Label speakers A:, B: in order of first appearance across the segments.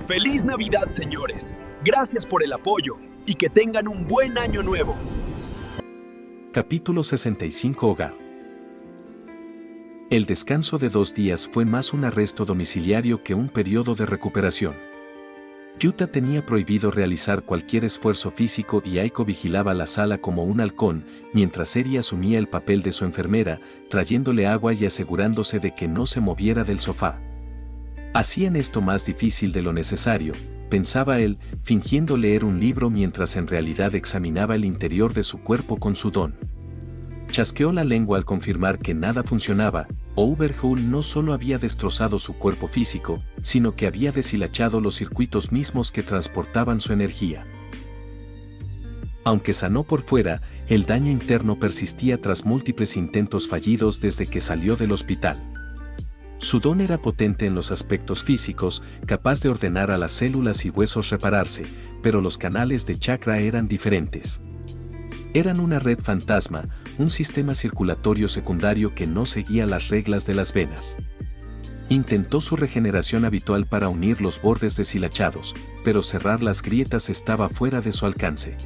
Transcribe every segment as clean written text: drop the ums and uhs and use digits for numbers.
A: ¡Feliz Navidad, señores! Gracias por el apoyo y que tengan un buen año nuevo.
B: Capítulo 65 Hogar. El descanso de 2 días fue más un arresto domiciliario que un periodo de recuperación. Yuta tenía prohibido realizar cualquier esfuerzo físico y Aiko vigilaba la sala como un halcón, mientras Eri asumía el papel de su enfermera, trayéndole agua y asegurándose de que no se moviera del sofá. Hacían esto más difícil de lo necesario, pensaba él, fingiendo leer un libro mientras en realidad examinaba el interior de su cuerpo con su don. Chasqueó la lengua al confirmar que nada funcionaba. Overhaul no solo había destrozado su cuerpo físico, sino que había deshilachado los circuitos mismos que transportaban su energía. Aunque sanó por fuera, el daño interno persistía tras múltiples intentos fallidos desde que salió del hospital. Su don era potente en los aspectos físicos, capaz de ordenar a las células y huesos repararse, pero los canales de chakra eran diferentes. Eran una red fantasma, un sistema circulatorio secundario que no seguía las reglas de las venas. Intentó su regeneración habitual para unir los bordes deshilachados, pero cerrar las grietas estaba fuera de su alcance.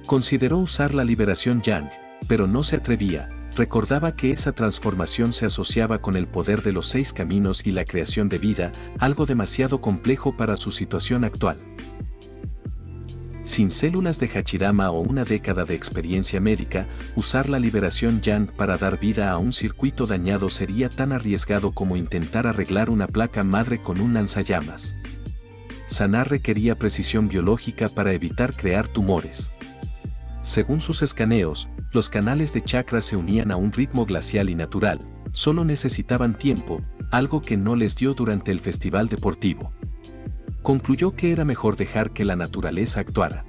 B: Consideró usar la liberación Yang, pero no se atrevía. Recordaba que esa transformación se asociaba con el poder de los 6 caminos y la creación de vida, algo demasiado complejo para su situación actual. Sin células de Hachirama o una década de experiencia médica, usar la liberación Yang para dar vida a un circuito dañado sería tan arriesgado como intentar arreglar una placa madre con un lanzallamas. Sanar requería precisión biológica para evitar crear tumores. Según sus escaneos, los canales de chakra se unían a un ritmo glacial y natural, solo necesitaban tiempo, algo que no les dio durante el festival deportivo. Concluyó que era mejor dejar que la naturaleza actuara.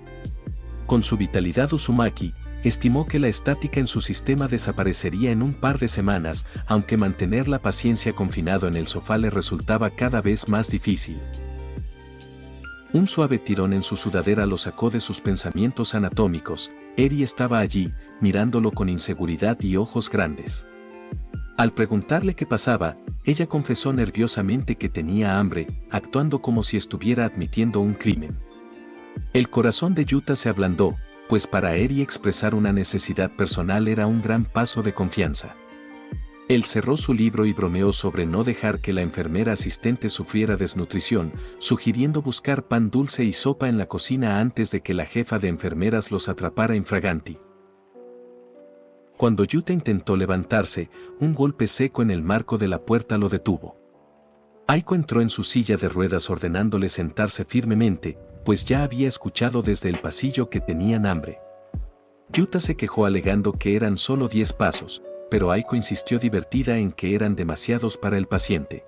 B: Con su vitalidad Uzumaki, estimó que la estática en su sistema desaparecería en un par de semanas, aunque mantener la paciencia confinado en el sofá le resultaba cada vez más difícil. Un suave tirón en su sudadera lo sacó de sus pensamientos anatómicos. Eri estaba allí, mirándolo con inseguridad y ojos grandes. Al preguntarle qué pasaba, ella confesó nerviosamente que tenía hambre, actuando como si estuviera admitiendo un crimen. El corazón de Yuta se ablandó, pues para Eri expresar una necesidad personal era un gran paso de confianza. Él cerró su libro y bromeó sobre no dejar que la enfermera asistente sufriera desnutrición, sugiriendo buscar pan dulce y sopa en la cocina antes de que la jefa de enfermeras los atrapara infraganti. Cuando Yuta intentó levantarse, un golpe seco en el marco de la puerta lo detuvo. Aiko entró en su silla de ruedas ordenándole sentarse firmemente, pues ya había escuchado desde el pasillo que tenían hambre. Yuta se quejó alegando que eran solo 10 pasos, pero Aiko insistió divertida en que eran demasiados para el paciente.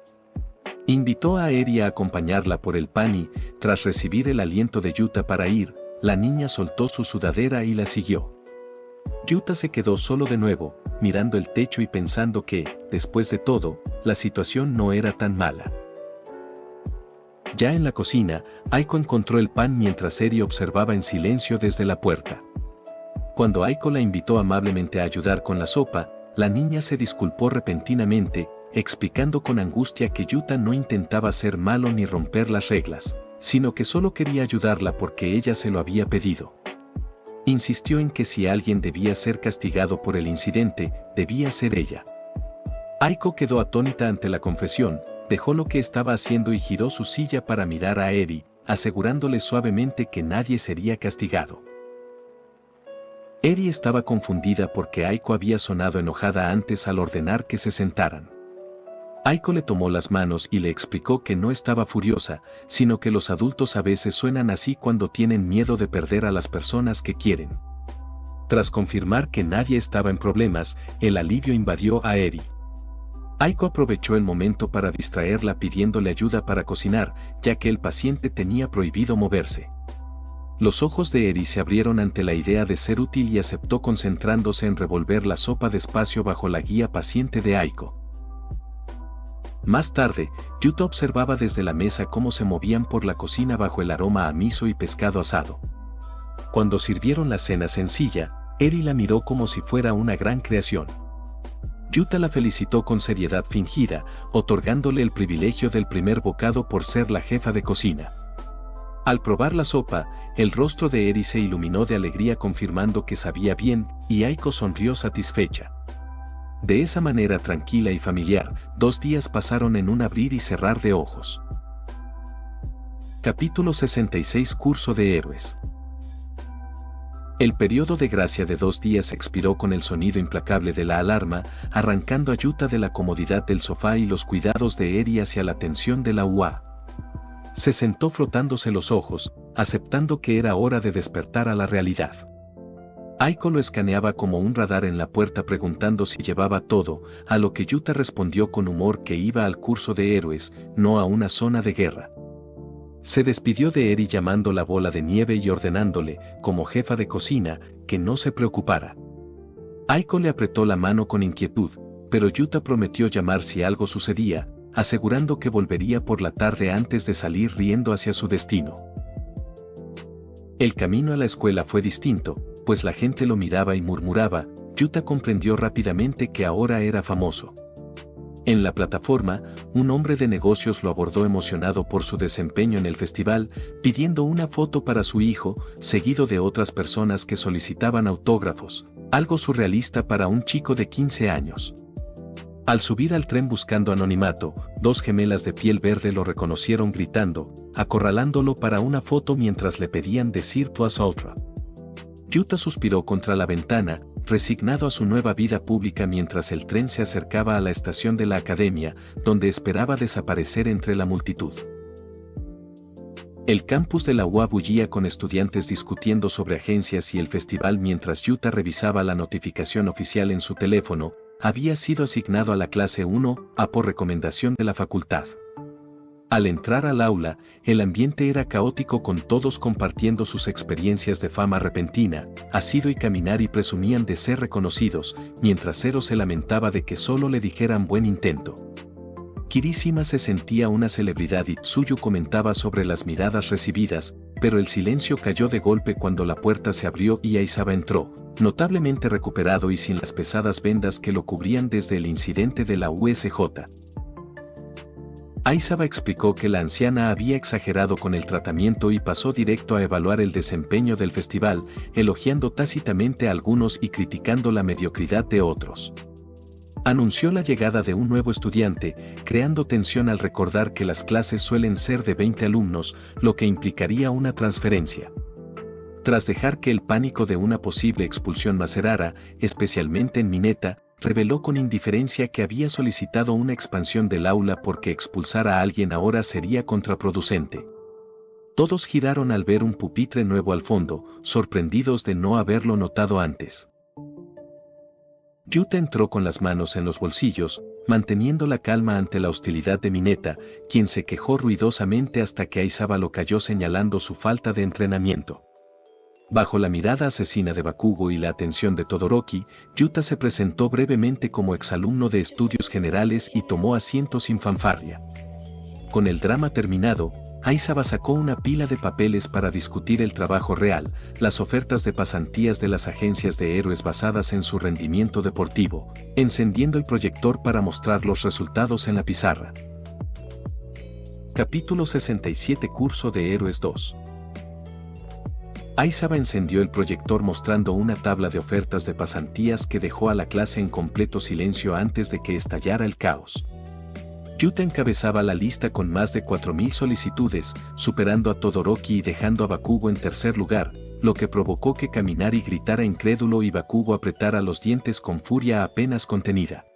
B: Invitó a Eri a acompañarla por el pan y, tras recibir el aliento de Yuta para ir, la niña soltó su sudadera y la siguió. Yuta se quedó solo de nuevo, mirando el techo y pensando que, después de todo, la situación no era tan mala. Ya en la cocina, Aiko encontró el pan mientras Eri observaba en silencio desde la puerta. Cuando Aiko la invitó amablemente a ayudar con la sopa, la niña se disculpó repentinamente, explicando con angustia que Yuta no intentaba ser malo ni romper las reglas, sino que solo quería ayudarla porque ella se lo había pedido. Insistió en que si alguien debía ser castigado por el incidente, debía ser ella. Aiko quedó atónita ante la confesión, dejó lo que estaba haciendo y giró su silla para mirar a Eri, asegurándole suavemente que nadie sería castigado. Eri estaba confundida porque Aiko había sonado enojada antes al ordenar que se sentaran. Aiko le tomó las manos y le explicó que no estaba furiosa, sino que los adultos a veces suenan así cuando tienen miedo de perder a las personas que quieren. Tras confirmar que nadie estaba en problemas, el alivio invadió a Eri. Aiko aprovechó el momento para distraerla pidiéndole ayuda para cocinar, ya que el paciente tenía prohibido moverse. Los ojos de Eri se abrieron ante la idea de ser útil y aceptó concentrándose en revolver la sopa despacio bajo la guía paciente de Aiko. Más tarde, Yuta observaba desde la mesa cómo se movían por la cocina bajo el aroma a miso y pescado asado. Cuando sirvieron la cena sencilla, Eri la miró como si fuera una gran creación. Yuta la felicitó con seriedad fingida, otorgándole el privilegio del primer bocado por ser la jefa de cocina. Al probar la sopa, el rostro de Eri se iluminó de alegría confirmando que sabía bien, y Aiko sonrió satisfecha. De esa manera tranquila y familiar, 2 días pasaron en un abrir y cerrar de ojos. Capítulo 66 Curso de Héroes. El periodo de gracia de 2 días expiró con el sonido implacable de la alarma, arrancando a Yuta de la comodidad del sofá y los cuidados de Eri hacia la tensión de la UA. Se sentó frotándose los ojos, aceptando que era hora de despertar a la realidad. Aiko lo escaneaba como un radar en la puerta preguntando si llevaba todo, a lo que Yuta respondió con humor que iba al curso de héroes, no a una zona de guerra. Se despidió de Eri llamando la bola de nieve y ordenándole, como jefa de cocina, que no se preocupara. Aiko le apretó la mano con inquietud, pero Yuta prometió llamar si algo sucedía, asegurando que volvería por la tarde antes de salir riendo hacia su destino. El camino a la escuela fue distinto, pues la gente lo miraba y murmuraba. Yuta comprendió rápidamente que ahora era famoso. En la plataforma, un hombre de negocios lo abordó emocionado por su desempeño en el festival, pidiendo una foto para su hijo, seguido de otras personas que solicitaban autógrafos, algo surrealista para un chico de 15 años. Al subir al tren buscando anonimato, 2 gemelas de piel verde lo reconocieron gritando, acorralándolo para una foto mientras le pedían decir Plus Ultra. Yuta suspiró contra la ventana, resignado a su nueva vida pública mientras el tren se acercaba a la estación de la academia, donde esperaba desaparecer entre la multitud. El campus de la UA bullía con estudiantes discutiendo sobre agencias y el festival mientras Yuta revisaba la notificación oficial en su teléfono. Había sido asignado a la clase 1A por recomendación de la facultad. Al entrar al aula, el ambiente era caótico con todos compartiendo sus experiencias de fama repentina, asido y caminar y presumían de ser reconocidos, mientras Zero se lamentaba de que solo le dijeran buen intento. Kirishima se sentía una celebridad y Tsuyu comentaba sobre las miradas recibidas, pero el silencio cayó de golpe cuando la puerta se abrió y Aizawa entró, notablemente recuperado y sin las pesadas vendas que lo cubrían desde el incidente de la USJ. Aizawa explicó que la anciana había exagerado con el tratamiento y pasó directo a evaluar el desempeño del festival, elogiando tácitamente a algunos y criticando la mediocridad de otros. Anunció la llegada de un nuevo estudiante, creando tensión al recordar que las clases suelen ser de 20 alumnos, lo que implicaría una transferencia. Tras dejar que el pánico de una posible expulsión macerara, especialmente en Mineta, reveló con indiferencia que había solicitado una expansión del aula porque expulsar a alguien ahora sería contraproducente. Todos giraron al ver un pupitre nuevo al fondo, sorprendidos de no haberlo notado antes. Yuta entró con las manos en los bolsillos, manteniendo la calma ante la hostilidad de Mineta, quien se quejó ruidosamente hasta que Aizawa lo calló señalando su falta de entrenamiento. Bajo la mirada asesina de Bakugo y la atención de Todoroki, Yuta se presentó brevemente como exalumno de estudios generales y tomó asiento sin fanfarria. Con el drama terminado, Aizawa sacó una pila de papeles para discutir el trabajo real, las ofertas de pasantías de las agencias de héroes basadas en su rendimiento deportivo, encendiendo el proyector para mostrar los resultados en la pizarra. Capítulo 67 Curso de Héroes 2. Aizawa encendió el proyector mostrando una tabla de ofertas de pasantías que dejó a la clase en completo silencio antes de que estallara el caos. Yuta encabezaba la lista con más de 4.000 solicitudes, superando a Todoroki y dejando a Bakugo en tercer lugar, lo que provocó que Kaminari gritara incrédulo y Bakugo apretara los dientes con furia apenas contenida.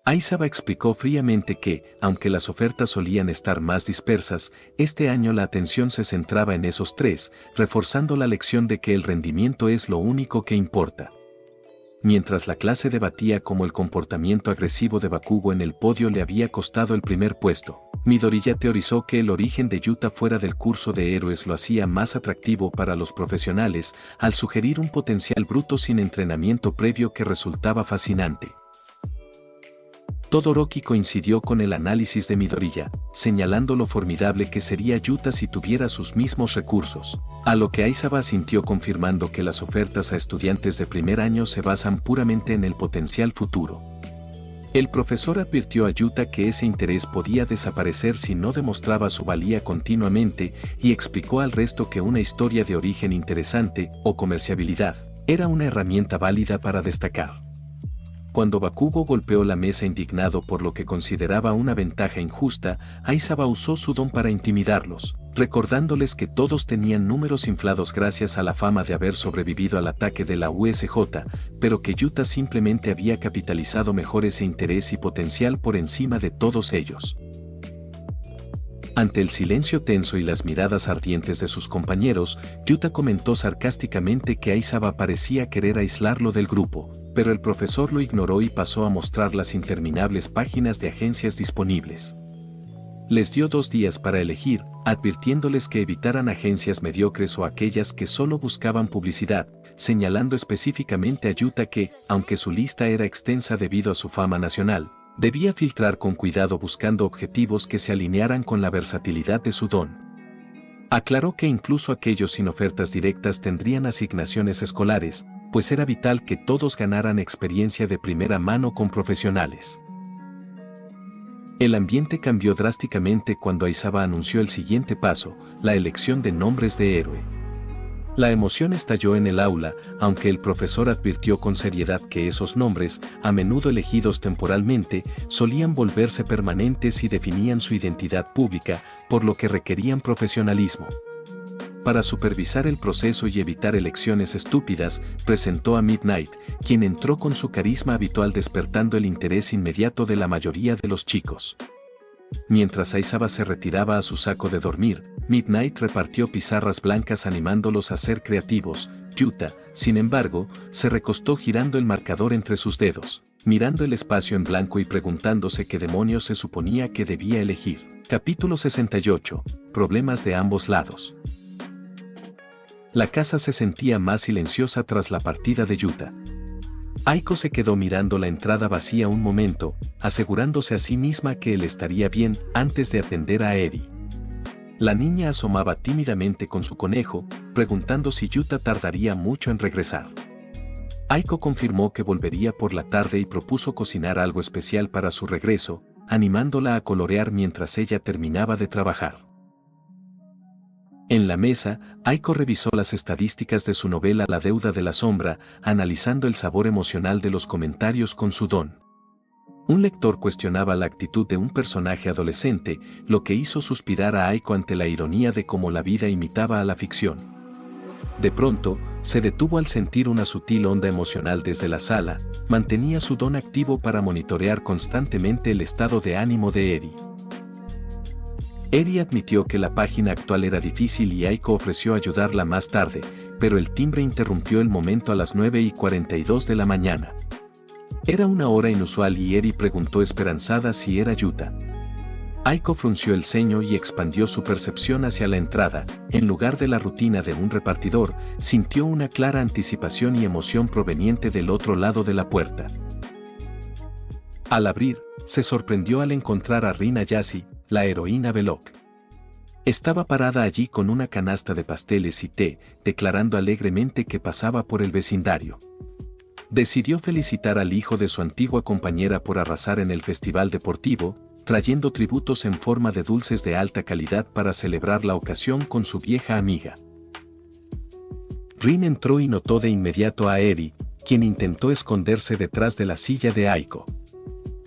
B: Aizawa explicó fríamente que, aunque las ofertas solían estar más dispersas, este año la atención se centraba en esos 3, reforzando la lección de que el rendimiento es lo único que importa. Mientras la clase debatía cómo el comportamiento agresivo de Bakugo en el podio le había costado el primer puesto, Midoriya teorizó que el origen de Yuta fuera del curso de héroes lo hacía más atractivo para los profesionales, al sugerir un potencial bruto sin entrenamiento previo que resultaba fascinante. Todoroki coincidió con el análisis de Midoriya, señalando lo formidable que sería Yuta si tuviera sus mismos recursos, a lo que Aizawa asintió confirmando que las ofertas a estudiantes de primer año se basan puramente en el potencial futuro. El profesor advirtió a Yuta que ese interés podía desaparecer si no demostraba su valía continuamente y explicó al resto que una historia de origen interesante o comerciabilidad era una herramienta válida para destacar. Cuando Bakugo golpeó la mesa indignado por lo que consideraba una ventaja injusta, Aizawa usó su don para intimidarlos, recordándoles que todos tenían números inflados gracias a la fama de haber sobrevivido al ataque de la USJ, pero que Yuta simplemente había capitalizado mejor ese interés y potencial por encima de todos ellos. Ante el silencio tenso y las miradas ardientes de sus compañeros, Yuta comentó sarcásticamente que Aizawa parecía querer aislarlo del grupo, pero el profesor lo ignoró y pasó a mostrar las interminables páginas de agencias disponibles. Les dio 2 días para elegir, advirtiéndoles que evitaran agencias mediocres o aquellas que solo buscaban publicidad, señalando específicamente a Yuta que, aunque su lista era extensa debido a su fama nacional, debía filtrar con cuidado buscando objetivos que se alinearan con la versatilidad de su don. Aclaró que incluso aquellos sin ofertas directas tendrían asignaciones escolares, pues era vital que todos ganaran experiencia de primera mano con profesionales. El ambiente cambió drásticamente cuando Aizawa anunció el siguiente paso, la elección de nombres de héroe. La emoción estalló en el aula, aunque el profesor advirtió con seriedad que esos nombres, a menudo elegidos temporalmente, solían volverse permanentes y definían su identidad pública, por lo que requerían profesionalismo. Para supervisar el proceso y evitar elecciones estúpidas, presentó a Midnight, quien entró con su carisma habitual despertando el interés inmediato de la mayoría de los chicos. Mientras Aizawa se retiraba a su saco de dormir, Midnight repartió pizarras blancas animándolos a ser creativos. Yuta, sin embargo, se recostó girando el marcador entre sus dedos, mirando el espacio en blanco y preguntándose qué demonios se suponía que debía elegir. Capítulo 68. Problemas de ambos lados. La casa se sentía más silenciosa tras la partida de Yuta. Aiko se quedó mirando la entrada vacía un momento, asegurándose a sí misma que él estaría bien antes de atender a Eri. La niña asomaba tímidamente con su conejo, preguntando si Yuta tardaría mucho en regresar. Aiko confirmó que volvería por la tarde y propuso cocinar algo especial para su regreso, animándola a colorear mientras ella terminaba de trabajar. En la mesa, Aiko revisó las estadísticas de su novela La deuda de la sombra, analizando el sabor emocional de los comentarios con su don. Un lector cuestionaba la actitud de un personaje adolescente, lo que hizo suspirar a Aiko ante la ironía de cómo la vida imitaba a la ficción. De pronto, se detuvo al sentir una sutil onda emocional desde la sala, mantenía su don activo para monitorear constantemente el estado de ánimo de Eri. Eri admitió que la página actual era difícil y Aiko ofreció ayudarla más tarde, pero el timbre interrumpió el momento a las 9:42 de la mañana. Era una hora inusual y Eri preguntó esperanzada si era Yuta. Aiko frunció el ceño y expandió su percepción hacia la entrada. En lugar de la rutina de un repartidor, sintió una clara anticipación y emoción proveniente del otro lado de la puerta. Al abrir, se sorprendió al encontrar a Rin Ayase, la heroína Belloc. Estaba parada allí con una canasta de pasteles y té, declarando alegremente que pasaba por el vecindario. Decidió felicitar al hijo de su antigua compañera por arrasar en el festival deportivo, trayendo tributos en forma de dulces de alta calidad para celebrar la ocasión con su vieja amiga. Rin entró y notó de inmediato a Eri, quien intentó esconderse detrás de la silla de Aiko.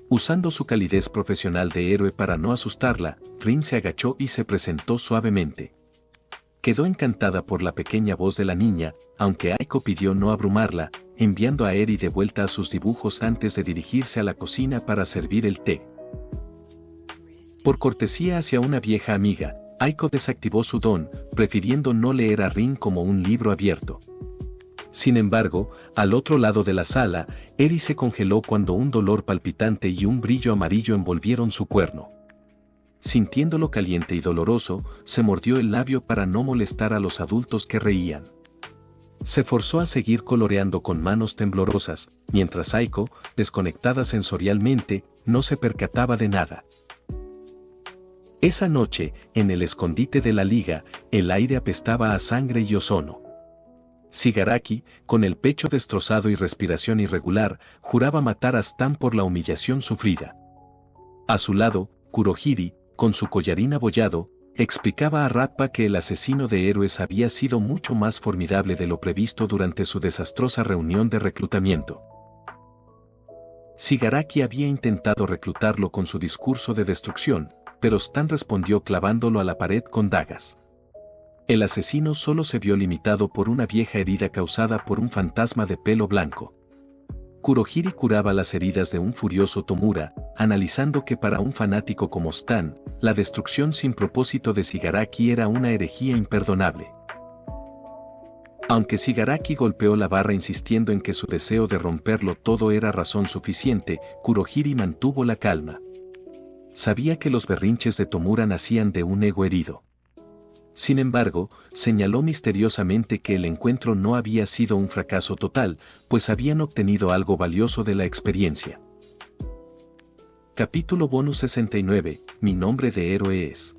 B: Usando su calidez profesional de héroe para no asustarla, Rin se agachó y se presentó suavemente. Quedó encantada por la pequeña voz de la niña, aunque Aiko pidió no abrumarla, enviando a Eri de vuelta a sus dibujos antes de dirigirse a la cocina para servir el té. Por cortesía hacia una vieja amiga, Aiko desactivó su don, prefiriendo no leer a Rin como un libro abierto. Sin embargo, al otro lado de la sala, Eri se congeló cuando un dolor palpitante y un brillo amarillo envolvieron su cuerno. Sintiéndolo caliente y doloroso, se mordió el labio para no molestar a los adultos que reían. Se forzó a seguir coloreando con manos temblorosas, mientras Aiko, desconectada sensorialmente, no se percataba de nada. Esa noche, en el escondite de la liga, el aire apestaba a sangre y ozono. Shigaraki, con el pecho destrozado y respiración irregular, juraba matar a Stan por la humillación sufrida. A su lado, Kurohiri, con su collarín abollado, explicaba a Rappa que el asesino de héroes había sido mucho más formidable de lo previsto durante su desastrosa reunión de reclutamiento. Shigaraki había intentado reclutarlo con su discurso de destrucción, pero Stan respondió clavándolo a la pared con dagas. El asesino solo se vio limitado por una vieja herida causada por un fantasma de pelo blanco. Kurohiri curaba las heridas de un furioso Tomura, analizando que para un fanático como Stan, la destrucción sin propósito de Shigaraki era una herejía imperdonable. Aunque Shigaraki golpeó la barra insistiendo en que su deseo de romperlo todo era razón suficiente, Kurohiri mantuvo la calma. Sabía que los berrinches de Tomura nacían de un ego herido. Sin embargo, señaló misteriosamente que el encuentro no había sido un fracaso total, pues habían obtenido algo valioso de la experiencia. Capítulo bonus 69, Mi nombre de héroe es.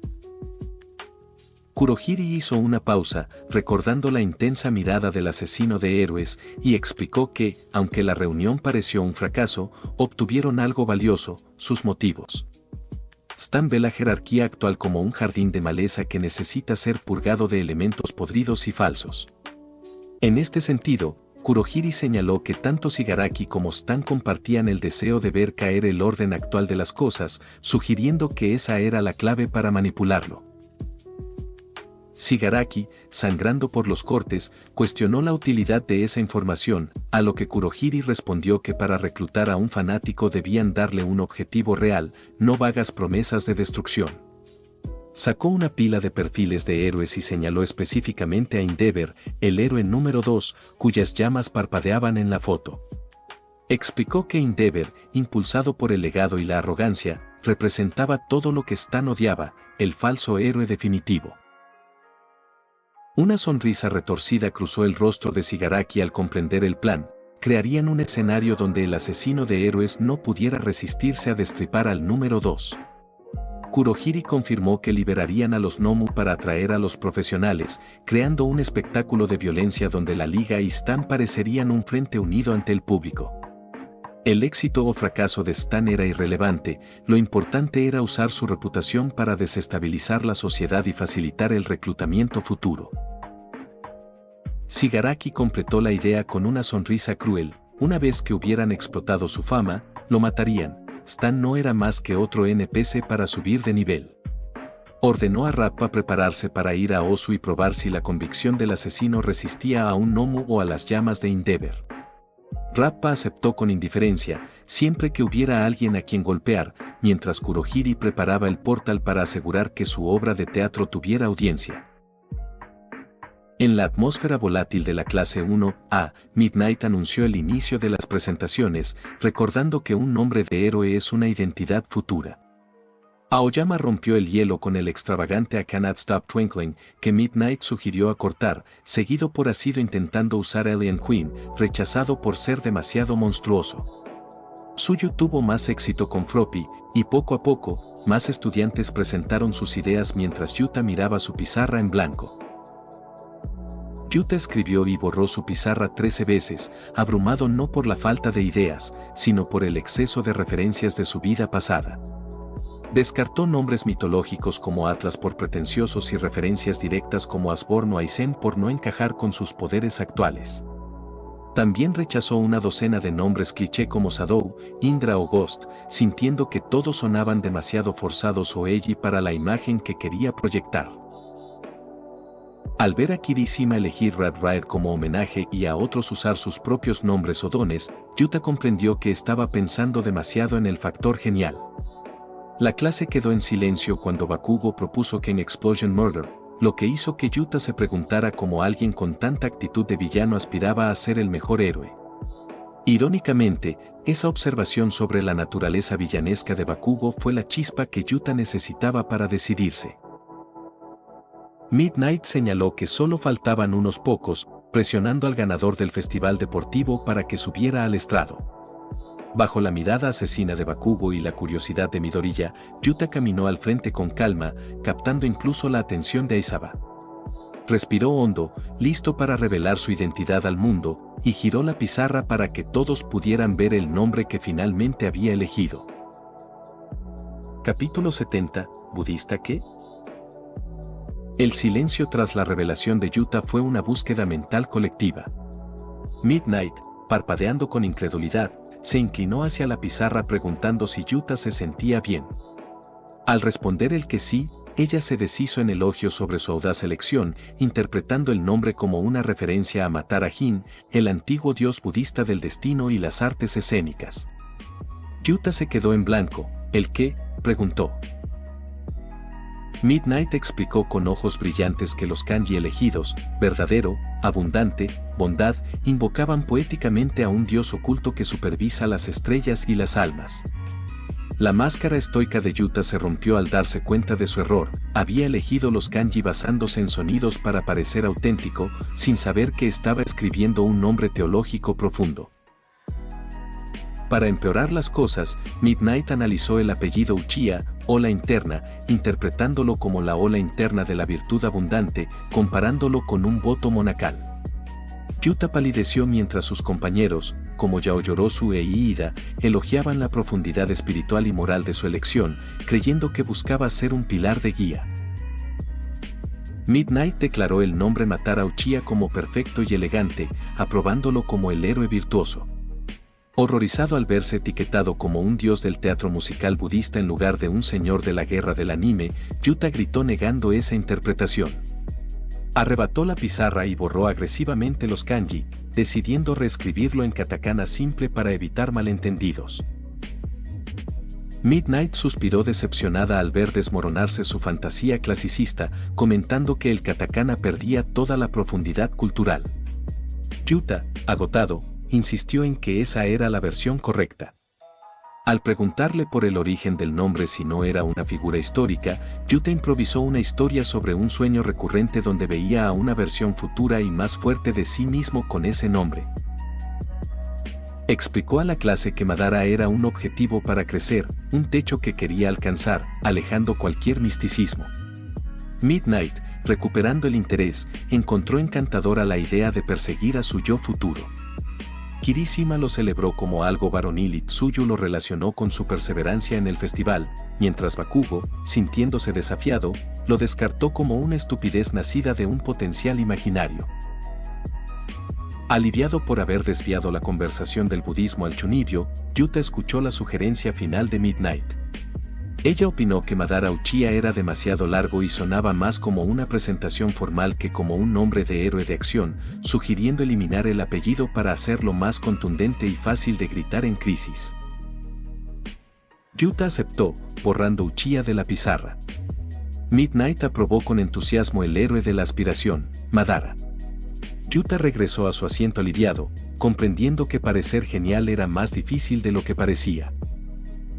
B: Kurohiri hizo una pausa, recordando la intensa mirada del asesino de héroes, y explicó que, aunque la reunión pareció un fracaso, obtuvieron algo valioso, sus motivos. Stan ve la jerarquía actual como un jardín de maleza que necesita ser purgado de elementos podridos y falsos. En este sentido, Kurohiri señaló que tanto Shigaraki como Stan compartían el deseo de ver caer el orden actual de las cosas, sugiriendo que esa era la clave para manipularlo. Shigaraki, sangrando por los cortes, cuestionó la utilidad de esa información, a lo que Kurohiri respondió que para reclutar a un fanático debían darle un objetivo real, no vagas promesas de destrucción. Sacó una pila de perfiles de héroes y señaló específicamente a Endeavor, el héroe número 2, cuyas llamas parpadeaban en la foto. Explicó que Endeavor, impulsado por el legado y la arrogancia, representaba todo lo que Stan odiaba, el falso héroe definitivo. Una sonrisa retorcida cruzó el rostro de Shigaraki al comprender el plan. Crearían un escenario donde el asesino de héroes no pudiera resistirse a destripar al número 2. Kurohiri confirmó que liberarían a los Nomu para atraer a los profesionales, creando un espectáculo de violencia donde la Liga y Stan parecerían un frente unido ante el público. El éxito o fracaso de Stan era irrelevante, lo importante era usar su reputación para desestabilizar la sociedad y facilitar el reclutamiento futuro. Shigaraki completó la idea con una sonrisa cruel. Una vez que hubieran explotado su fama, lo matarían. Stan no era más que otro NPC para subir de nivel. Ordenó a Rappa prepararse para ir a Osu y probar si la convicción del asesino resistía a un Nomu o a las llamas de Endeavor. Rappa aceptó con indiferencia, siempre que hubiera alguien a quien golpear, mientras Kurohiri preparaba el portal para asegurar que su obra de teatro tuviera audiencia. En la atmósfera volátil de la clase 1A, Midnight anunció el inicio de las presentaciones, recordando que un nombre de héroe es una identidad futura. Aoyama rompió el hielo con el extravagante I Cannot Stop Twinkling, que Midnight sugirió acortar, seguido por Ha sido intentando usar Alien Queen, rechazado por ser demasiado monstruoso. Suyu tuvo más éxito con Froppy, y poco a poco, más estudiantes presentaron sus ideas mientras Yuta miraba su pizarra en blanco. Yuta escribió y borró su pizarra 13 veces, abrumado no por la falta de ideas, sino por el exceso de referencias de su vida pasada. Descartó nombres mitológicos como Atlas por pretenciosos y referencias directas como Asborn o Aizen por no encajar con sus poderes actuales. También rechazó una docena de nombres cliché como Sadou, Indra o Ghost, sintiendo que todos sonaban demasiado forzados o edgy para la imagen que quería proyectar. Al ver a Kirishima elegir Red Rider como homenaje y a otros usar sus propios nombres o dones, Yuta comprendió que estaba pensando demasiado en el factor genial. La clase quedó en silencio cuando Bakugo propuso Ken Explosion Murder, lo que hizo que Yuta se preguntara cómo alguien con tanta actitud de villano aspiraba a ser el mejor héroe. Irónicamente, esa observación sobre la naturaleza villanesca de Bakugo fue la chispa que Yuta necesitaba para decidirse. Midnight señaló que solo faltaban unos pocos, presionando al ganador del festival deportivo para que subiera al estrado. Bajo la mirada asesina de Bakugo y la curiosidad de Midoriya, Yuta caminó al frente con calma, captando incluso la atención de Aizawa. respiró hondo, listo para revelar su identidad al mundo, y giró la pizarra para que todos pudieran ver el nombre que finalmente había elegido. Capítulo 70. ¿Budista qué? El silencio tras la revelación de Yuta fue una búsqueda mental colectiva. Midnight, parpadeando con incredulidad, se inclinó hacia la pizarra preguntando si Yuta se sentía bien. Al responder el que sí, ella se deshizo en elogios sobre su audaz elección, interpretando el nombre como una referencia a Matara Jin, el antiguo dios budista del destino y las artes escénicas. Yuta se quedó en blanco. ¿El qué?, preguntó. Midnight explicó con ojos brillantes que los kanji elegidos, verdadero, abundante, bondad, invocaban poéticamente a un dios oculto que supervisa las estrellas y las almas. La máscara estoica de Yuta se rompió al darse cuenta de su error. Había elegido los kanji basándose en sonidos para parecer auténtico, sin saber que estaba escribiendo un nombre teológico profundo. Para empeorar las cosas, Midnight analizó el apellido Uchiha, ola interna, interpretándolo como la ola interna de la virtud abundante, comparándolo con un voto monacal. Yuta palideció mientras sus compañeros, como Yaoyorozu e Iida, elogiaban la profundidad espiritual y moral de su elección, creyendo que buscaba ser un pilar de guía. Midnight declaró el nombre Matara Uchiha como perfecto y elegante, aprobándolo como el héroe virtuoso. Horrorizado al verse etiquetado como un dios del teatro musical budista en lugar de un señor de la guerra del anime, Yuta gritó negando esa interpretación. Arrebató la pizarra y borró agresivamente los kanji, decidiendo reescribirlo en katakana simple para evitar malentendidos. Midnight suspiró decepcionada al ver desmoronarse su fantasía clasicista, comentando que el katakana perdía toda la profundidad cultural. Yuta, agotado, insistió en que esa era la versión correcta. Al preguntarle por el origen del nombre si no era una figura histórica, Yuta improvisó una historia sobre un sueño recurrente donde veía a una versión futura y más fuerte de sí mismo con ese nombre. Explicó a la clase que Madara era un objetivo para crecer, un techo que quería alcanzar, alejando cualquier misticismo. Midnight, recuperando el interés, encontró encantadora la idea de perseguir a su yo futuro. Kirishima lo celebró como algo varonil y Tsuyu lo relacionó con su perseverancia en el festival, mientras Bakugo, sintiéndose desafiado, lo descartó como una estupidez nacida de un potencial imaginario. Aliviado por haber desviado la conversación del budismo al chunibyo, Yuta escuchó la sugerencia final de Midnight. Ella opinó que Madara Uchiha era demasiado largo y sonaba más como una presentación formal que como un nombre de héroe de acción, sugiriendo eliminar el apellido para hacerlo más contundente y fácil de gritar en crisis. Yuta aceptó, borrando Uchiha de la pizarra. Midnight aprobó con entusiasmo el héroe de la aspiración, Madara. Yuta regresó a su asiento aliviado, comprendiendo que parecer genial era más difícil de lo que parecía.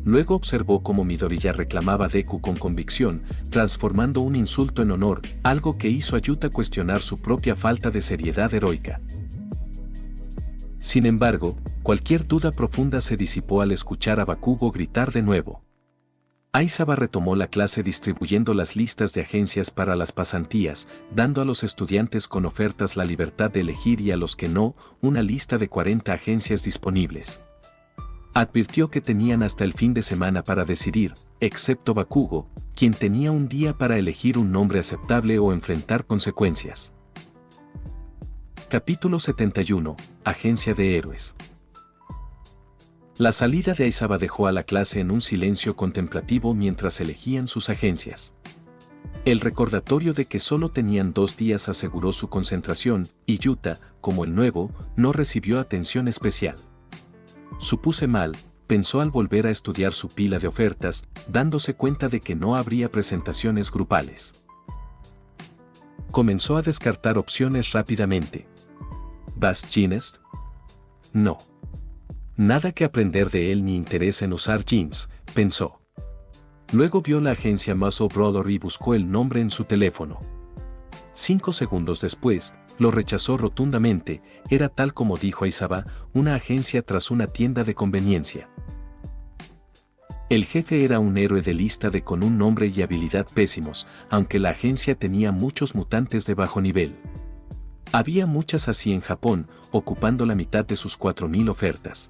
B: Luego observó cómo Midoriya reclamaba Deku con convicción, transformando un insulto en honor, algo que hizo a Yuta cuestionar su propia falta de seriedad heroica. Sin embargo, cualquier duda profunda se disipó al escuchar a Bakugo gritar de nuevo. Aizawa retomó la clase distribuyendo las listas de agencias para las pasantías, dando a los estudiantes con ofertas la libertad de elegir y a los que no, una lista de 40 agencias disponibles. Advirtió que tenían hasta el fin de semana para decidir, excepto Bakugo, quien tenía un día para elegir un nombre aceptable o enfrentar consecuencias. Capítulo 71. Agencia de Héroes. La salida de Aizawa dejó a la clase en un silencio contemplativo mientras elegían sus agencias. El recordatorio de que solo tenían 2 días aseguró su concentración, y Yuta, como el nuevo, no recibió atención especial. Supuse mal, pensó al volver a estudiar su pila de ofertas, dándose cuenta de que no habría presentaciones grupales. Comenzó a descartar opciones rápidamente. ¿Das jeans? No. Nada que aprender de él ni interés en usar jeans, pensó. Luego vio la agencia Muscle Brother y buscó el nombre en su teléfono. 5 segundos después, lo rechazó rotundamente, era tal como dijo Aizawa, una agencia tras una tienda de conveniencia. El jefe era un héroe de lista de con un nombre y habilidad pésimos, aunque la agencia tenía muchos mutantes de bajo nivel. Había muchas así en Japón, ocupando la mitad de sus 4.000 ofertas.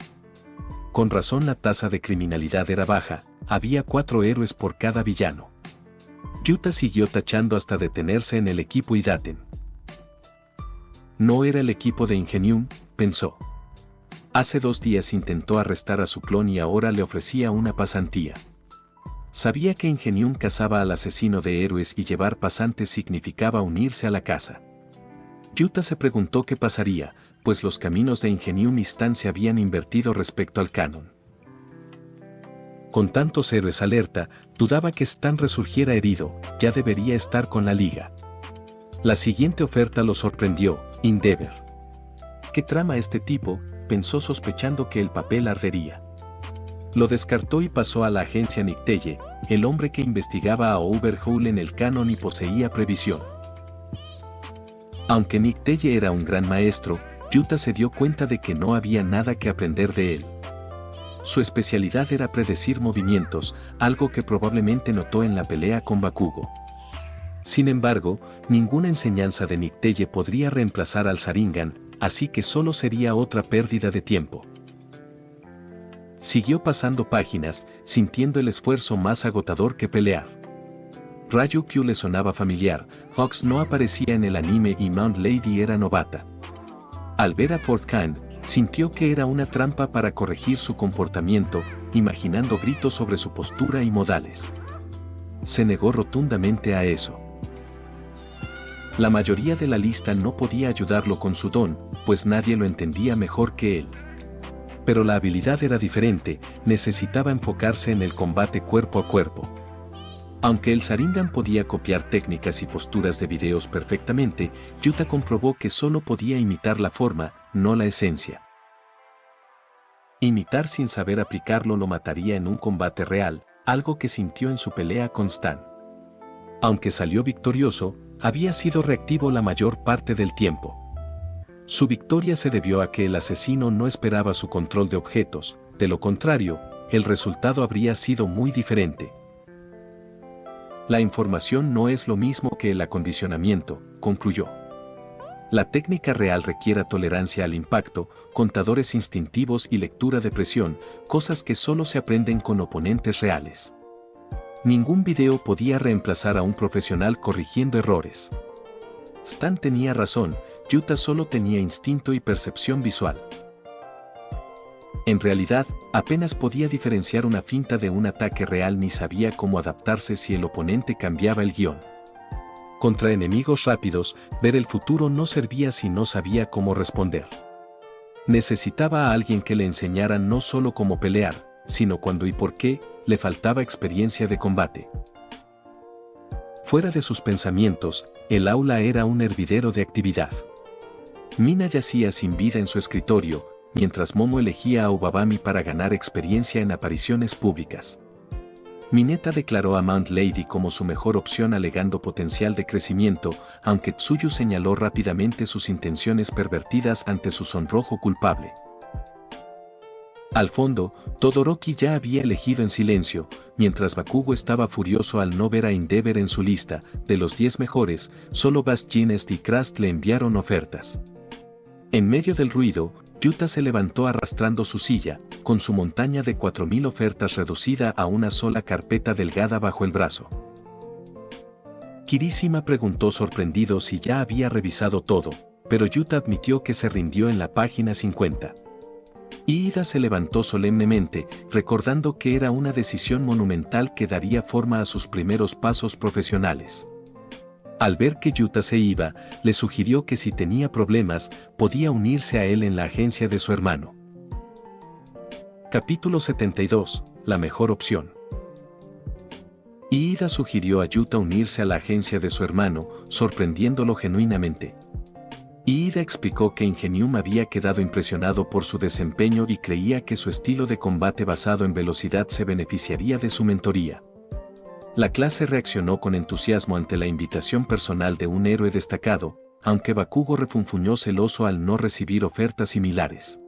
B: Con razón la tasa de criminalidad era baja, había 4 héroes por cada villano. Yuta siguió tachando hasta detenerse en el equipo Idaten. No era el equipo de Ingenium, pensó. Hace 2 días intentó arrestar a su clon y ahora le ofrecía una pasantía. Sabía que Ingenium cazaba al asesino de héroes y llevar pasantes significaba unirse a la caza. Yuta se preguntó qué pasaría, pues los caminos de Ingenium y Stan se habían invertido respecto al canon. Con tantos héroes alerta, dudaba que Stan resurgiera herido, ya debería estar con la liga. La siguiente oferta lo sorprendió, Endeavor. ¿Qué trama este tipo?, pensó sospechando que el papel ardería. Lo descartó y pasó a la agencia Nicteye, el hombre que investigaba a Overhaul en el canon y poseía previsión. Aunque Nicteye era un gran maestro, Yuta se dio cuenta de que no había nada que aprender de él. Su especialidad era predecir movimientos, algo que probablemente notó en la pelea con Bakugo. Sin embargo, ninguna enseñanza de Nicteye podría reemplazar al Sharingan, así que solo sería otra pérdida de tiempo. Siguió pasando páginas, sintiendo el esfuerzo más agotador que pelear. Ryukyu le sonaba familiar, Hawks no aparecía en el anime y Mount Lady era novata. Al ver a Fourth Kind, sintió que era una trampa para corregir su comportamiento, imaginando gritos sobre su postura y modales. Se negó rotundamente a eso. La mayoría de la lista no podía ayudarlo con su don, pues nadie lo entendía mejor que él. Pero la habilidad era diferente, necesitaba enfocarse en el combate cuerpo a cuerpo. Aunque el Sharingan podía copiar técnicas y posturas de videos perfectamente, Yuta comprobó que solo podía imitar la forma, no la esencia. Imitar sin saber aplicarlo lo mataría en un combate real, algo que sintió en su pelea con Stan. Aunque salió victorioso, había sido reactivo la mayor parte del tiempo. Su victoria se debió a que el asesino no esperaba su control de objetos, de lo contrario, el resultado habría sido muy diferente. La información no es lo mismo que el acondicionamiento, concluyó. La técnica real requiere tolerancia al impacto, contadores instintivos y lectura de presión, cosas que solo se aprenden con oponentes reales. Ningún video podía reemplazar a un profesional corrigiendo errores. Stan tenía razón, Yuta solo tenía instinto y percepción visual. En realidad, apenas podía diferenciar una finta de un ataque real ni sabía cómo adaptarse si el oponente cambiaba el guión. Contra enemigos rápidos, ver el futuro no servía si no sabía cómo responder. Necesitaba a alguien que le enseñara no solo cómo pelear, sino cuándo y por qué, le faltaba experiencia de combate. Fuera de sus pensamientos, el aula era un hervidero de actividad. Mina yacía sin vida en su escritorio, mientras Momo elegía a Obabami para ganar experiencia en apariciones públicas. Mineta declaró a Mount Lady como su mejor opción alegando potencial de crecimiento, aunque Tsuyu señaló rápidamente sus intenciones pervertidas ante su sonrojo culpable. Al fondo, Todoroki ya había elegido en silencio, mientras Bakugo estaba furioso al no ver a Endeavor en su lista. De los 10 mejores, solo Bash Ginest y Krast le enviaron ofertas. En medio del ruido, Yuta se levantó arrastrando su silla, con su montaña de 4.000 ofertas reducida a una sola carpeta delgada bajo el brazo. Kirishima preguntó sorprendido si ya había revisado todo, pero Yuta admitió que se rindió en la página 50. Iida se levantó solemnemente, recordando que era una decisión monumental que daría forma a sus primeros pasos profesionales. Al ver que Yuta se iba, le sugirió que si tenía problemas, podía unirse a él en la agencia de su hermano. Capítulo 72. La mejor opción. Iida sugirió a Yuta unirse a la agencia de su hermano, sorprendiéndolo genuinamente. Iida explicó que Ingenium había quedado impresionado por su desempeño y creía que su estilo de combate basado en velocidad se beneficiaría de su mentoría. La clase reaccionó con entusiasmo ante la invitación personal de un héroe destacado, aunque Bakugo refunfuñó celoso al no recibir ofertas similares.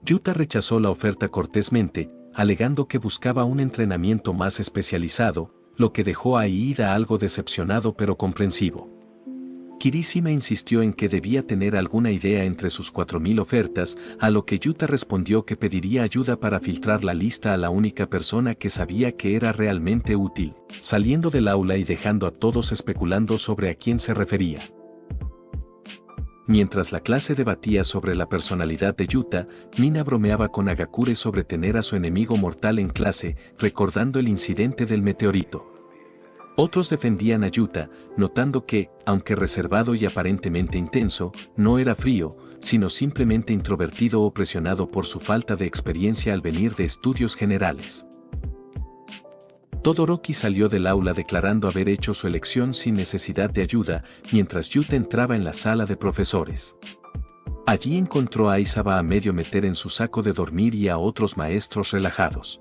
B: Yuta rechazó la oferta cortésmente, alegando que buscaba un entrenamiento más especializado, lo que dejó a Iida algo decepcionado pero comprensivo. Kirishima insistió en que debía tener alguna idea entre sus 4.000 ofertas, a lo que Yuta respondió que pediría ayuda para filtrar la lista a la única persona que sabía que era realmente útil, saliendo del aula y dejando a todos especulando sobre a quién se refería. Mientras la clase debatía sobre la personalidad de Yuta, Mina bromeaba con Hagakure sobre tener a su enemigo mortal en clase, recordando el incidente del meteorito. Otros defendían a Yuta, notando que, aunque reservado y aparentemente intenso, no era frío, sino simplemente introvertido o presionado por su falta de experiencia al venir de estudios generales. Todoroki salió del aula declarando haber hecho su elección sin necesidad de ayuda, mientras Yuta entraba en la sala de profesores. Allí encontró a Aizawa a medio meter en su saco de dormir y a otros maestros relajados.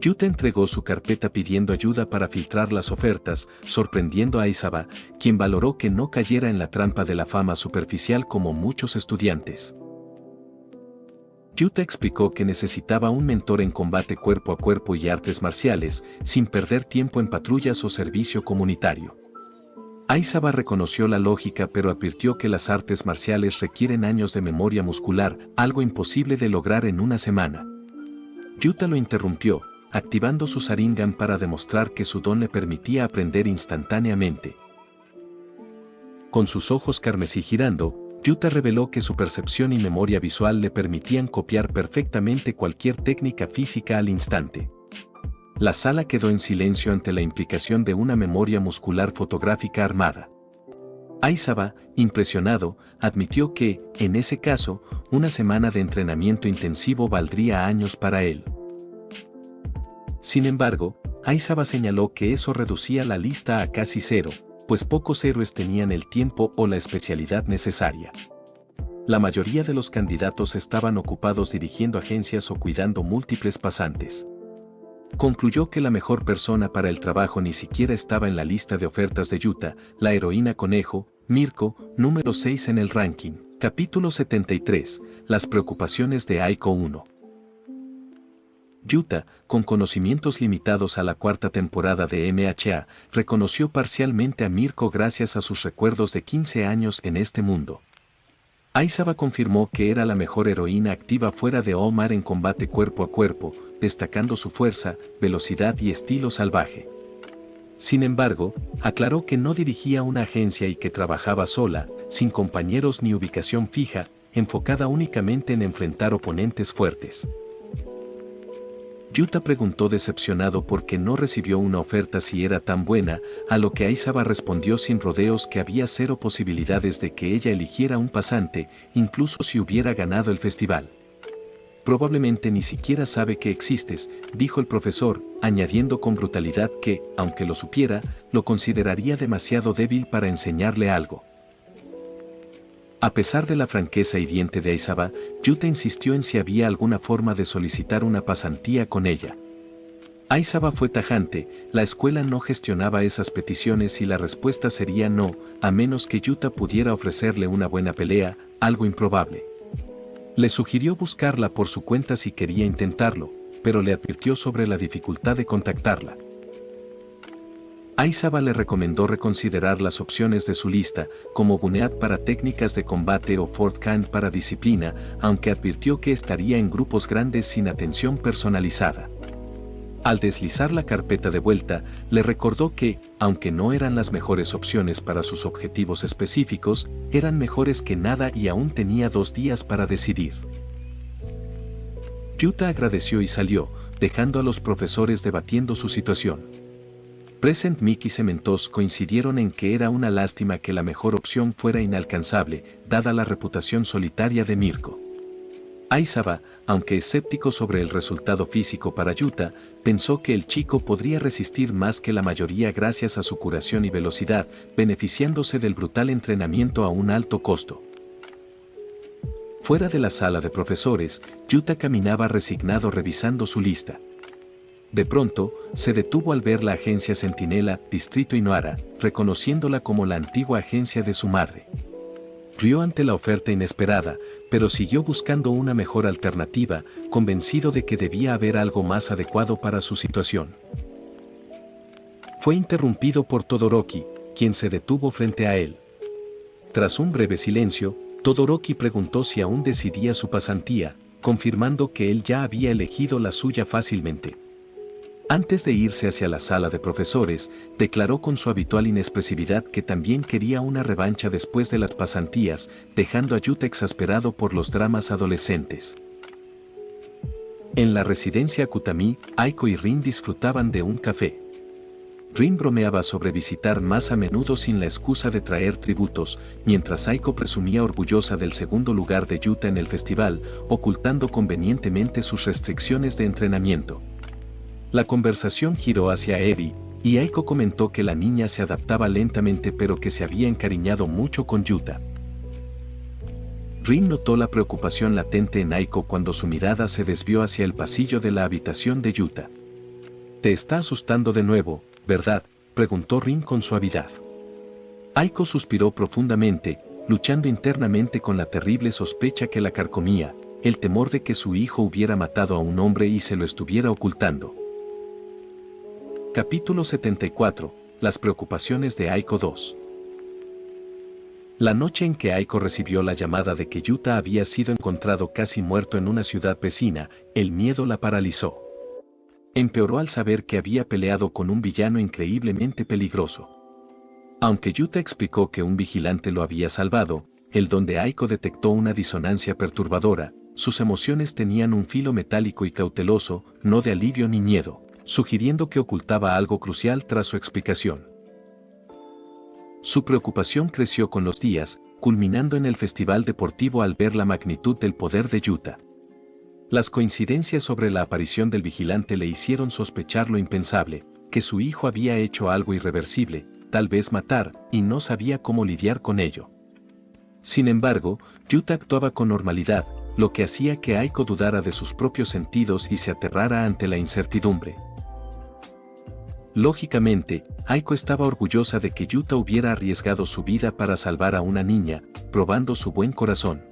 B: Yuta entregó su carpeta pidiendo ayuda para filtrar las ofertas, sorprendiendo a Aizawa, quien valoró que no cayera en la trampa de la fama superficial como muchos estudiantes. Yuta explicó que necesitaba un mentor en combate cuerpo a cuerpo y artes marciales, sin perder tiempo en patrullas o servicio comunitario. Aizawa reconoció la lógica pero advirtió que las artes marciales requieren años de memoria muscular, algo imposible de lograr en una semana. Yuta lo interrumpió, activando su Sharingan para demostrar que su don le permitía aprender instantáneamente. Con sus ojos carmesí girando, Yuta reveló que su percepción y memoria visual le permitían copiar perfectamente cualquier técnica física al instante. La sala quedó en silencio ante la implicación de una memoria muscular fotográfica armada. Aizawa, impresionado, admitió que, en ese caso, una semana de entrenamiento intensivo valdría años para él. Sin embargo, Aizawa señaló que eso reducía la lista a casi cero, pues pocos héroes tenían el tiempo o la especialidad necesaria. La mayoría de los candidatos estaban ocupados dirigiendo agencias o cuidando múltiples pasantes. Concluyó que la mejor persona para el trabajo ni siquiera estaba en la lista de ofertas de Yuta, la heroína conejo, Mirko, número 6 en el ranking. Capítulo 73, las preocupaciones de Aiko 1. Yuta, con conocimientos limitados a la cuarta temporada de MHA, reconoció parcialmente a Mirko gracias a sus recuerdos de 15 años en este mundo. Aizawa confirmó que era la mejor heroína activa fuera de Omar en combate cuerpo a cuerpo, destacando su fuerza, velocidad y estilo salvaje. Sin embargo, aclaró que no dirigía una agencia y que trabajaba sola, sin compañeros ni ubicación fija, enfocada únicamente en enfrentar oponentes fuertes. Yuta preguntó decepcionado por qué no recibió una oferta si era tan buena, a lo que Aizawa respondió sin rodeos que había cero posibilidades de que ella eligiera un pasante, incluso si hubiera ganado el festival. Probablemente ni siquiera sabe que existes, dijo el profesor, añadiendo con brutalidad que, aunque lo supiera, lo consideraría demasiado débil para enseñarle algo. A pesar de la franqueza hiriente de Aizawa, Yuta insistió en si había alguna forma de solicitar una pasantía con ella. Aizawa fue tajante, la escuela no gestionaba esas peticiones y la respuesta sería no, a menos que Yuta pudiera ofrecerle una buena pelea, algo improbable. Le sugirió buscarla por su cuenta si quería intentarlo, pero le advirtió sobre la dificultad de contactarla. Aizawa le recomendó reconsiderar las opciones de su lista, como Guneat para técnicas de combate o Fourth Kind para disciplina, aunque advirtió que estaría en grupos grandes sin atención personalizada. Al deslizar la carpeta de vuelta, le recordó que, aunque no eran las mejores opciones para sus objetivos específicos, eran mejores que nada y aún tenía 2 días para decidir. Yuta agradeció y salió, dejando a los profesores debatiendo su situación. Present Mic y Cementos coincidieron en que era una lástima que la mejor opción fuera inalcanzable, dada la reputación solitaria de Mirko. Aizawa, aunque escéptico sobre el resultado físico para Yuta, pensó que el chico podría resistir más que la mayoría gracias a su curación y velocidad, beneficiándose del brutal entrenamiento a un alto costo. Fuera de la sala de profesores, Yuta caminaba resignado revisando su lista. De pronto, se detuvo al ver la agencia Centinela, Distrito Inohara, reconociéndola como la antigua agencia de su madre. Rió ante la oferta inesperada, pero siguió buscando una mejor alternativa, convencido de que debía haber algo más adecuado para su situación. Fue interrumpido por Todoroki, quien se detuvo frente a él. Tras un breve silencio, Todoroki preguntó si aún decidía su pasantía, confirmando que él ya había elegido la suya fácilmente. Antes de irse hacia la sala de profesores, declaró con su habitual inexpresividad que también quería una revancha después de las pasantías, dejando a Yuta exasperado por los dramas adolescentes. En la residencia Akutami, Aiko y Rin disfrutaban de un café. Rin bromeaba sobre visitar más a menudo sin la excusa de traer tributos, mientras Aiko presumía orgullosa del segundo lugar de Yuta en el festival, ocultando convenientemente sus restricciones de entrenamiento. La conversación giró hacia Eri, y Aiko comentó que la niña se adaptaba lentamente pero que se había encariñado mucho con Yuta. Rin notó la preocupación latente en Aiko cuando su mirada se desvió hacia el pasillo de la habitación de Yuta. «¿Te está asustando de nuevo, verdad?», preguntó Rin con suavidad. Aiko suspiró profundamente, luchando internamente con la terrible sospecha que la carcomía, el temor de que su hijo hubiera matado a un hombre y se lo estuviera ocultando. Capítulo 74. Las preocupaciones de Aiko 2. La noche en que Aiko recibió la llamada de que Yuta había sido encontrado casi muerto en una ciudad vecina, el miedo la paralizó. Empeoró al saber que había peleado con un villano increíblemente peligroso. Aunque Yuta explicó que un vigilante lo había salvado, el donde Aiko detectó una disonancia perturbadora, sus emociones tenían un filo metálico y cauteloso, no de alivio ni miedo, sugiriendo que ocultaba algo crucial tras su explicación. Su preocupación creció con los días, culminando en el festival deportivo al ver la magnitud del poder de Yuta. Las coincidencias sobre la aparición del vigilante le hicieron sospechar lo impensable, que su hijo había hecho algo irreversible, tal vez matar, y no sabía cómo lidiar con ello. Sin embargo, Yuta actuaba con normalidad, lo que hacía que Aiko dudara de sus propios sentidos y se aterrara ante la incertidumbre. Lógicamente, Aiko estaba orgullosa de que Yuta hubiera arriesgado su vida para salvar a una niña, probando su buen corazón.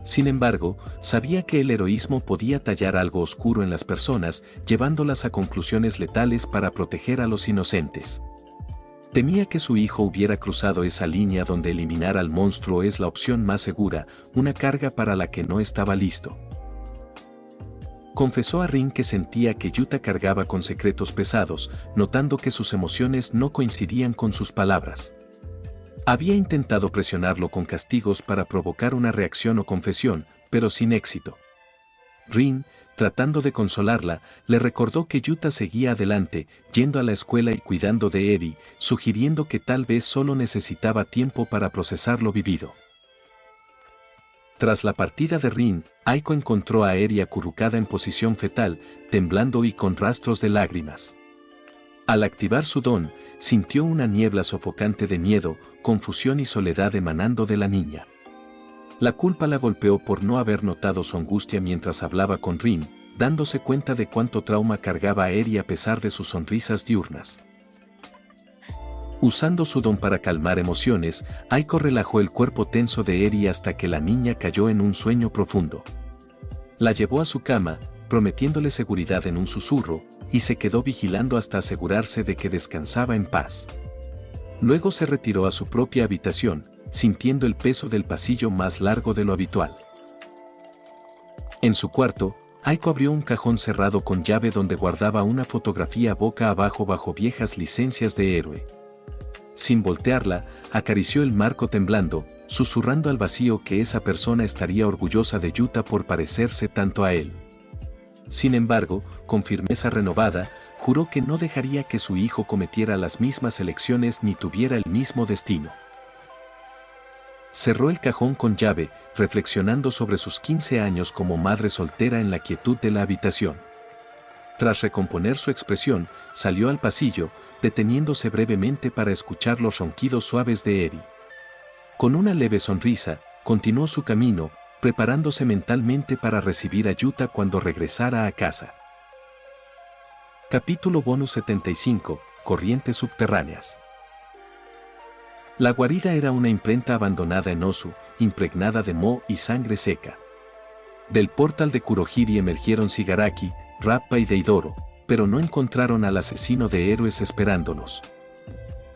B: Sin embargo, sabía que el heroísmo podía tallar algo oscuro en las personas, llevándolas a conclusiones letales para proteger a los inocentes. Temía que su hijo hubiera cruzado esa línea donde eliminar al monstruo es la opción más segura, una carga para la que no estaba listo. Confesó a Rin que sentía que Yuta cargaba con secretos pesados, notando que sus emociones no coincidían con sus palabras. Había intentado presionarlo con castigos para provocar una reacción o confesión, pero sin éxito. Rin, tratando de consolarla, le recordó que Yuta seguía adelante, yendo a la escuela y cuidando de Eri, sugiriendo que tal vez solo necesitaba tiempo para procesar lo vivido. Tras la partida de Rin, Aiko encontró a Eri acurrucada en posición fetal, temblando y con rastros de lágrimas. Al activar su don, sintió una niebla sofocante de miedo, confusión y soledad emanando de la niña. La culpa la golpeó por no haber notado su angustia mientras hablaba con Rin, dándose cuenta de cuánto trauma cargaba a Eri a pesar de sus sonrisas diurnas. Usando su don para calmar emociones, Aiko relajó el cuerpo tenso de Eri hasta que la niña cayó en un sueño profundo. La llevó a su cama, prometiéndole seguridad en un susurro, y se quedó vigilando hasta asegurarse de que descansaba en paz. Luego se retiró a su propia habitación, sintiendo el peso del pasillo más largo de lo habitual. En su cuarto, Aiko abrió un cajón cerrado con llave donde guardaba una fotografía boca abajo bajo viejas licencias de héroe. Sin voltearla, acarició el marco temblando, susurrando al vacío que esa persona estaría orgullosa de Yuta por parecerse tanto a él. Sin embargo, con firmeza renovada, juró que no dejaría que su hijo cometiera las mismas elecciones ni tuviera el mismo destino. Cerró el cajón con llave, reflexionando sobre sus 15 años como madre soltera en la quietud de la habitación. Tras recomponer su expresión, salió al pasillo, deteniéndose brevemente para escuchar los ronquidos suaves de Eri. Con una leve sonrisa, continuó su camino, preparándose mentalmente para recibir a Yuta cuando regresara a casa. Capítulo bonus 75, Corrientes subterráneas. La guarida era una imprenta abandonada en Osu, impregnada de moho y sangre seca. Del portal de Kurohiri emergieron Shigaraki, Rappa y Deidoro, pero no encontraron al asesino de héroes esperándolos.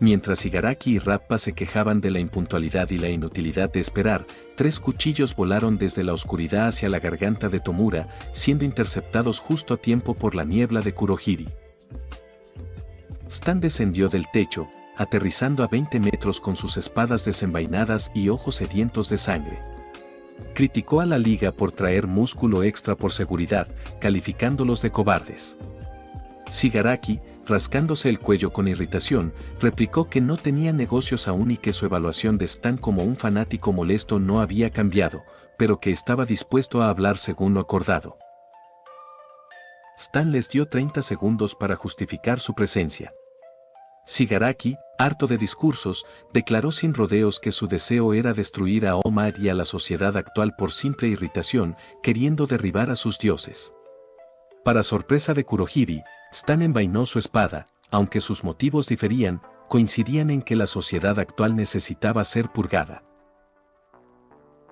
B: Mientras Shigaraki y Rappa se quejaban de la impuntualidad y la inutilidad de esperar, 3 cuchillos volaron desde la oscuridad hacia la garganta de Tomura, siendo interceptados justo a tiempo por la niebla de Kurohiri. Stan descendió del techo, aterrizando a 20 metros con sus espadas desenvainadas y ojos sedientos de sangre. Criticó a la liga por traer músculo extra por seguridad, calificándolos de cobardes. Shigaraki, rascándose el cuello con irritación, replicó que no tenía negocios aún y que su evaluación de Stan como un fanático molesto no había cambiado, pero que estaba dispuesto a hablar según lo acordado. Stan les dio 30 segundos para justificar su presencia. Shigaraki, harto de discursos, declaró sin rodeos que su deseo era destruir a Omar y a la sociedad actual por simple irritación, queriendo derribar a sus dioses. Para sorpresa de Kurohiri, Stan envainó su espada, aunque sus motivos diferían, coincidían en que la sociedad actual necesitaba ser purgada.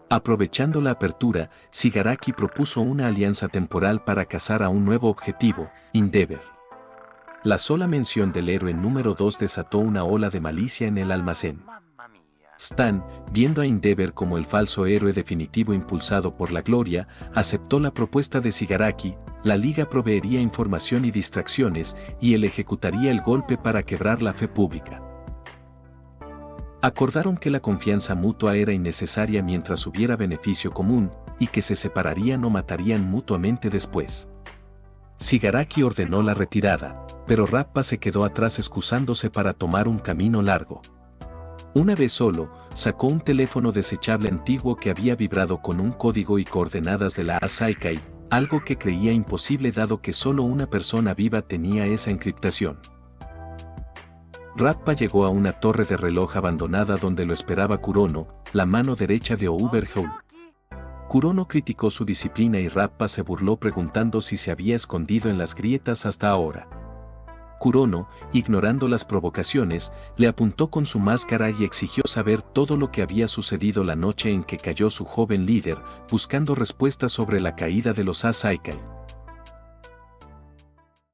B: Aprovechando la apertura, Shigaraki propuso una alianza temporal para cazar a un nuevo objetivo, Endeavor. La sola mención del héroe número 2 desató una ola de malicia en el almacén. Stan, viendo a Endeavor como el falso héroe definitivo impulsado por la gloria, aceptó la propuesta de Shigaraki. La liga proveería información y distracciones, y él ejecutaría el golpe para quebrar la fe pública. Acordaron que la confianza mutua era innecesaria mientras hubiera beneficio común, y que se separarían o matarían mutuamente después. Shigaraki ordenó la retirada, pero Rappa se quedó atrás excusándose para tomar un camino largo. Una vez solo, sacó un teléfono desechable antiguo que había vibrado con un código y coordenadas de la Asaikai, algo que creía imposible dado que solo una persona viva tenía esa encriptación. Rappa llegó a una torre de reloj abandonada donde lo esperaba Kurono, la mano derecha de Overhaul. Kurono criticó su disciplina y Rappa se burló preguntando si se había escondido en las grietas hasta ahora. Kurono, ignorando las provocaciones, le apuntó con su máscara y exigió saber todo lo que había sucedido la noche en que cayó su joven líder, buscando respuestas sobre la caída de los Asaikai.